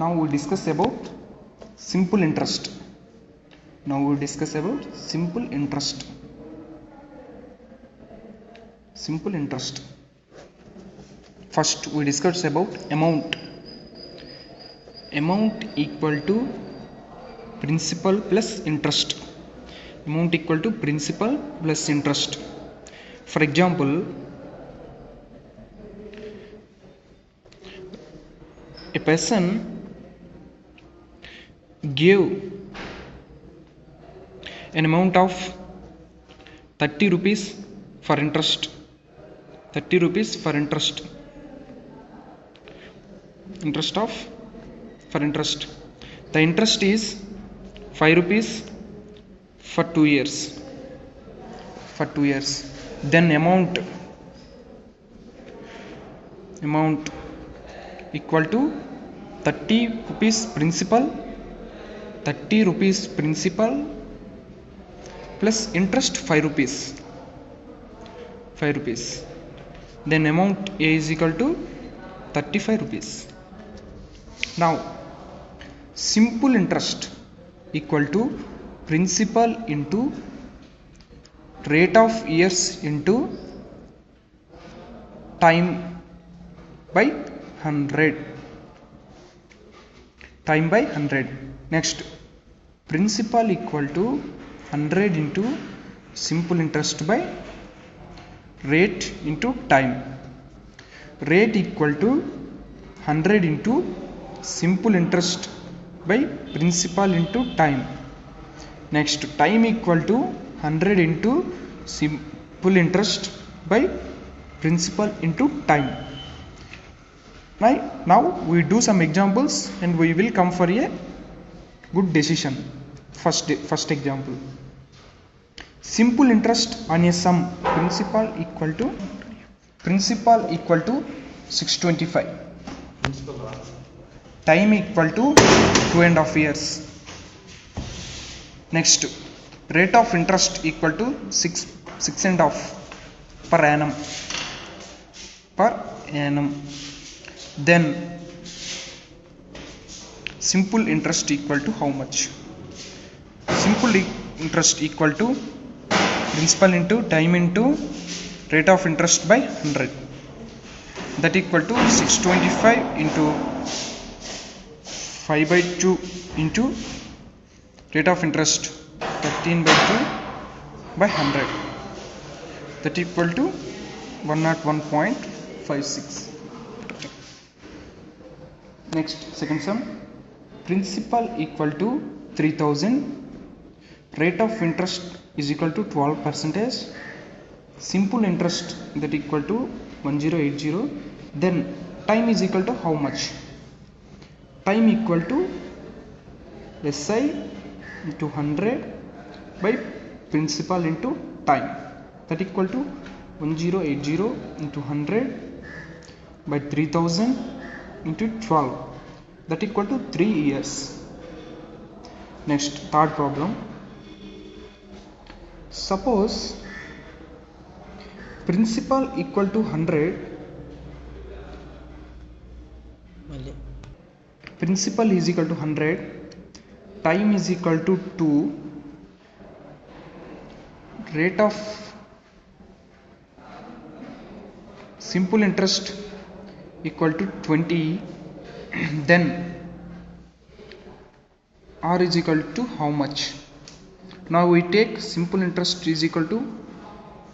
Now we discuss about simple interest. Now we discuss about simple interest. Simple interest. First we discuss about amount. Amount equal to principal plus interest. Amount equal to principal plus interest. For example, a person gave an amount of 30 rupees for interest. 30 rupees for interest. For interest. The interest is 5 rupees for 2 years. Then amount equal to 30 rupees principal. 30 rupees principal plus interest 5 rupees. Then amount A is equal to 35 rupees. Now simple interest equal to principal into rate of years into time by 100. Next, principal equal to 100 into simple interest by rate into time. Rate equal to 100 into simple interest by principal into time. Next, time equal to 100 into simple interest by principal into time. Now we do some examples and we will come for a good decision. First example, simple interest on a sum, principal equal to 625, time equal to 2.5 years. Next, rate of interest equal to 6.5 per annum. Then simple interest equal to how much? Simple interest equal to principal into time into rate of interest by 100. That equal to 625 into 5/2 into rate of interest 13/2 by 100. That equal to 101.56. Next, second sum, principal equal to 3000, rate of interest is equal to 12%, simple interest that equal to 1080. Then time is equal to how much? Time equal to SI into 100 by principal into time, that equal to 1080 into 100 by 3000 into 12, that equal to 3 years. Next, third problem. Suppose principal equal to 100, principal is equal to 100, time is equal to 2, rate of simple interest equal to 20, then R is equal to how much? Now we take simple interest is equal to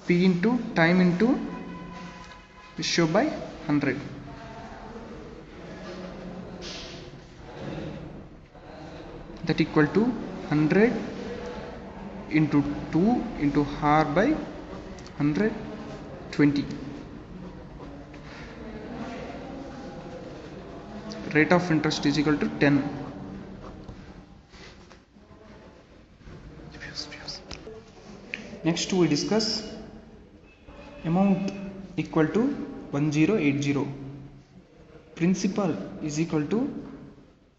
P into time into ratio by 100. That equal to 100 into 2 into R by 120. Rate of interest is equal to 10. Next we discuss amount equal to 1080, principal is equal to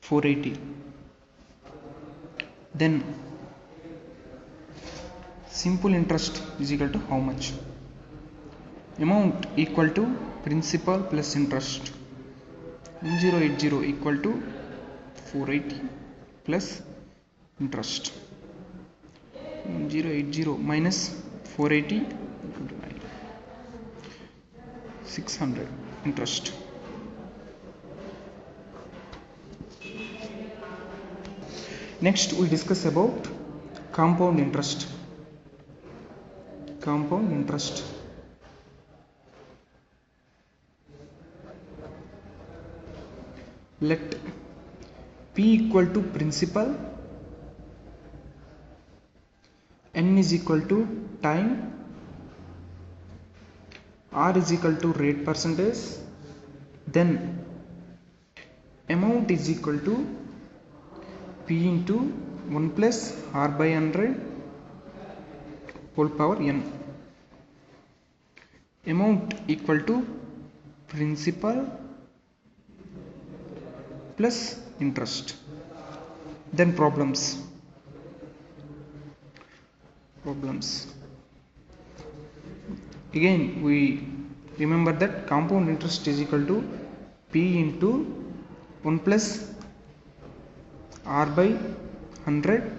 480. Then simple interest is equal to how much? Amount equal to principal plus interest. 1080 equal to 480 plus interest. 1080 minus 480 equal to 9. 600 interest. Next we discuss about compound interest. Compound interest. Let P equal to principal, N is equal to time, R is equal to rate percentage, then amount is equal to P into 1 plus R by 100 whole power N. Amount equal to principal plus interest. Then problems. Again we remember that compound interest is equal to P into 1 plus R by 100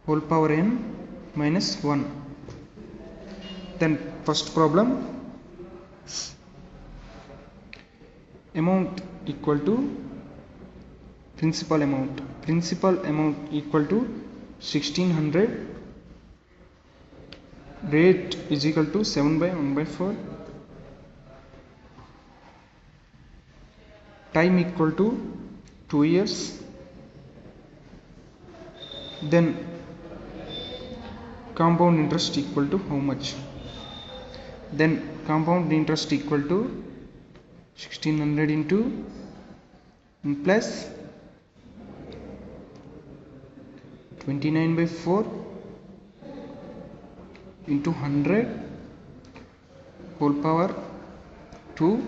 whole power N minus 1. Then first problem, amount equal to principal amount equal to 1600, rate is equal to 7 by 1 by 4, time equal to 2 years, then compound interest equal to how much? Then compound interest equal to 1600 into 1 plus 29 by 4 into 100 whole power 2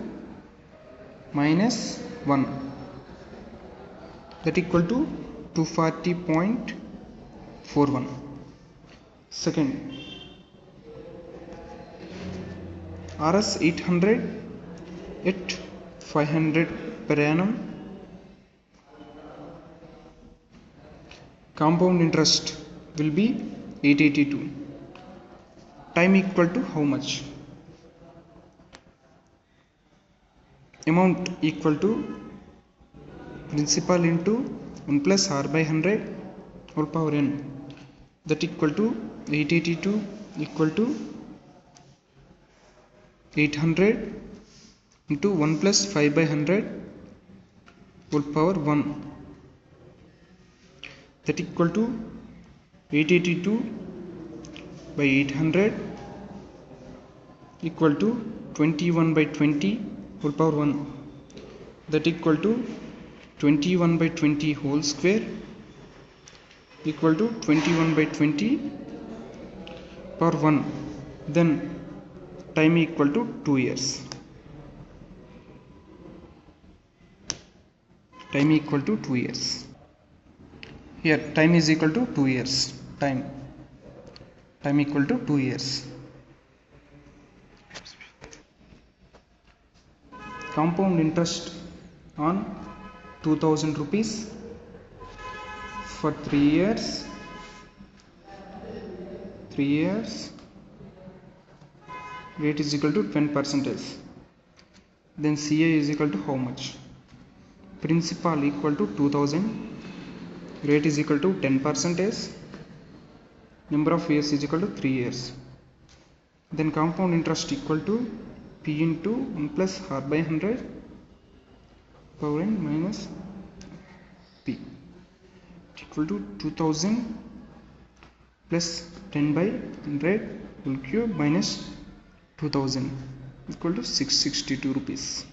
minus 1, that equal to 240.41. Second, RS 800 at 500 per annum, compound interest will be 882. Time equal to how much? Amount equal to principal into 1 plus R by 100 whole power N, that equal to 882 equal to 800 into 1 plus 5 by 100 whole power 1, that equal to 882 by 800 equal to 21 by 20 whole power 1, that equal to 21 by 20 whole square equal to 21 by 20 power 1. Then time equal to 2 years. Time equal to 2 years. Here time is equal to 2 years. Time equal to 2 years. Compound interest on 2000 rupees for 3 years. 3 years. Rate is equal to 10%. Then CA is equal to how much? Principal equal to 2000. Rate is equal to 10%. Number of years is equal to 3 years. Then compound interest equal to P into 1 plus R by 100 power N minus P equal to 2000 plus 10 by 100 whole cube minus 2000 equal to 662 rupees.